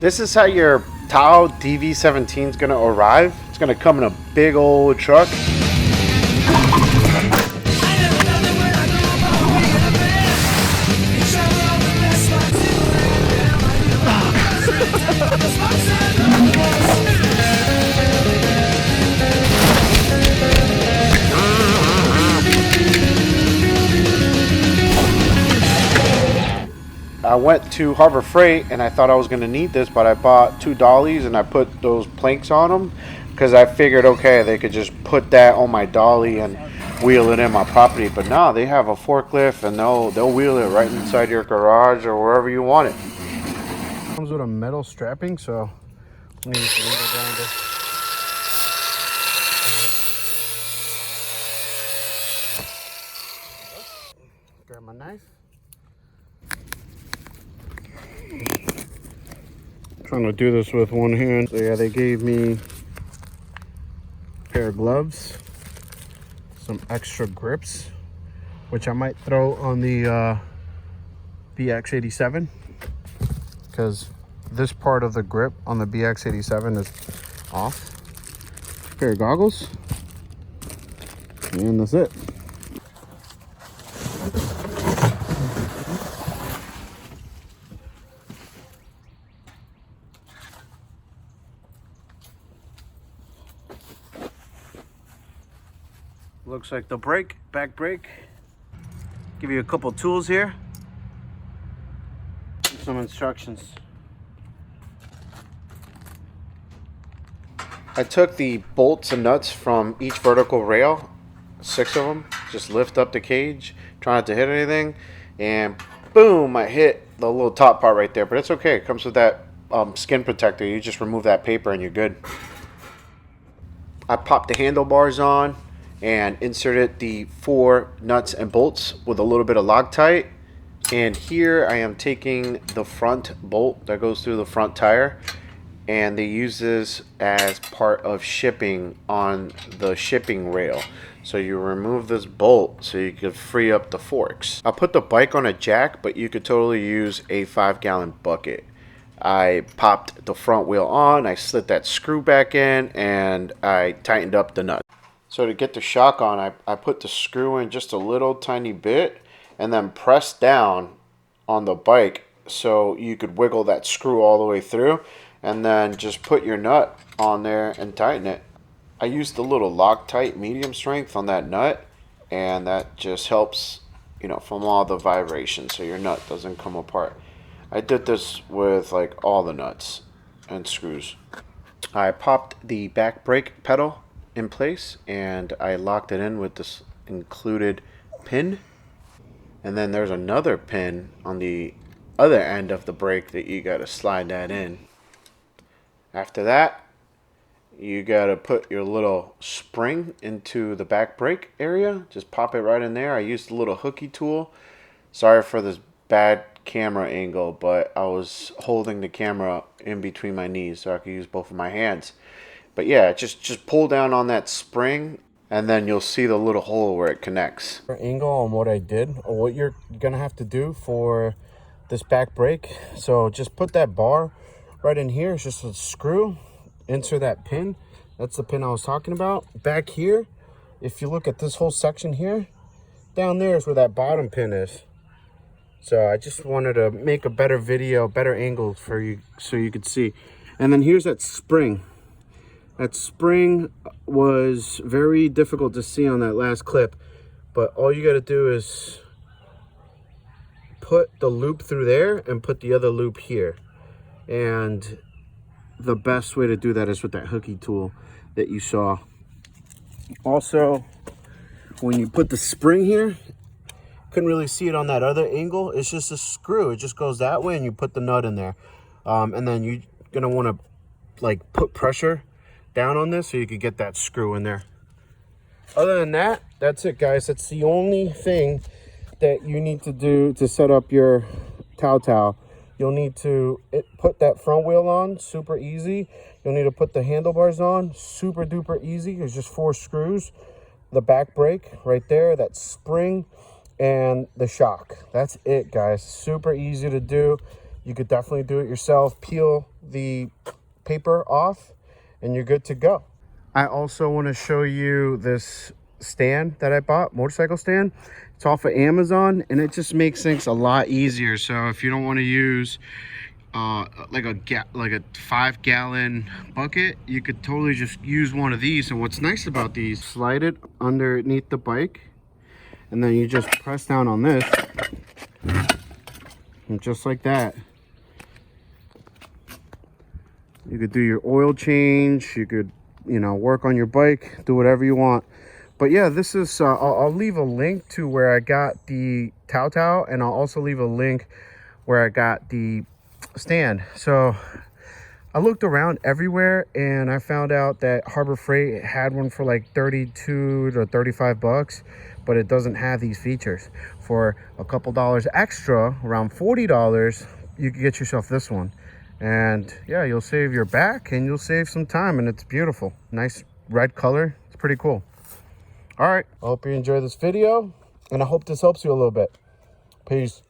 This is how your Tao DB17 is going to arrive. It's going to come in a big old truck. I went to Harbor Freight and I thought I was going to need this, but I bought 2 dollies and I put those planks on them because I figured, okay, they could just put that on my dolly and wheel it in my property. But no, they have a forklift and they'll wheel it right inside your garage or wherever you want it. It comes with a metal strapping, so I'm going to go down to grab my knife. Trying to do this with one hand. So yeah, they gave me a pair of gloves, some extra grips, which I might throw on the BX87 because this part of the grip on the BX87 is off. Pair of goggles, and that's it. Looks like the brake, back brake. Give you a couple tools here. And some instructions. I took the bolts and nuts from each vertical rail, 6 of them. Just lift up the cage, try not to hit anything. And boom, I hit the little top part right there. But it's okay, it comes with that skin protector. You just remove that paper and you're good. I popped the handlebars on and inserted the 4 nuts and bolts with a little bit of Loctite. And here I am taking the front bolt that goes through the front tire, and they use this as part of shipping on the shipping rail. So you remove this bolt so you could free up the forks. I put the bike on a jack, but you could totally use a 5-gallon bucket. I popped the front wheel on, I slid that screw back in, and I tightened up the nut. So to get the shock on, I put the screw in just a little tiny bit and then press down on the bike so you could wiggle that screw all the way through, and then just put your nut on there and tighten it. I used a little Loctite medium strength on that nut, and that just helps, you know, from all the vibrations so your nut doesn't come apart. I did this with like all the nuts and screws. I popped the back brake pedal in place and I locked it in with this included pin, and then there's another pin on the other end of the brake that you got to slide that in. After that, you got to put your little spring into the back brake area. Just pop it right in there. I used a little hooky tool. Sorry for this bad camera angle, but I was holding the camera in between my knees so I could use both of my hands. But yeah, just pull down on that spring and then you'll see the little hole where it connects. Angle on what I did, or what you're gonna have to do for this back brake. So just put that bar right in here. It's just a screw. Insert that pin. That's the pin I was talking about. Back here, if you look at this whole section here, down there is where that bottom pin is. So I just wanted to make a better video, better angle for you so you could see. And then here's that spring. That spring was very difficult to see on that last clip, but all you got to do is put the loop through there and put the other loop here. And the best way to do that is with that hooky tool that you saw. Also, when you put the spring here, couldn't really see it on that other angle. It's just a screw. It just goes that way and you put the nut in there. And then you're going to want to like put pressure down on this so you could get that screw in there. Other than that, that's it, guys. That's the only thing that you need to do to set up your Tao. You'll need to put that front wheel on, super easy. You'll need to put the handlebars on, super duper easy. There's just 4 screws. The back brake right there, that spring, and the shock. That's it, guys. Super easy to do. you could definitely do it yourself. Peel the paper off and you're good to go. I also want to show you this stand that I bought, motorcycle stand. It's off of Amazon, and it just makes things a lot easier. So if you don't want to use like a 5-gallon bucket, you could totally just use one of these. And what's nice about these, slide it underneath the bike, and then you just press down on this, and just like that, you could do your oil change, you could, you know, work on your bike, do whatever you want. But yeah, this is I'll leave a link to where I got the Tao, and I'll also leave a link where I got the stand. So I looked around everywhere and I found out that Harbor Freight had one for like 32 to 35 bucks, but it doesn't have these features. For a couple dollars extra, around $40, you can get yourself this one. And yeah, you'll save your back and you'll save some time, and it's beautiful. Nice red color. It's pretty cool. All right, I hope you enjoyed this video, and I hope this helps you a little bit. Peace.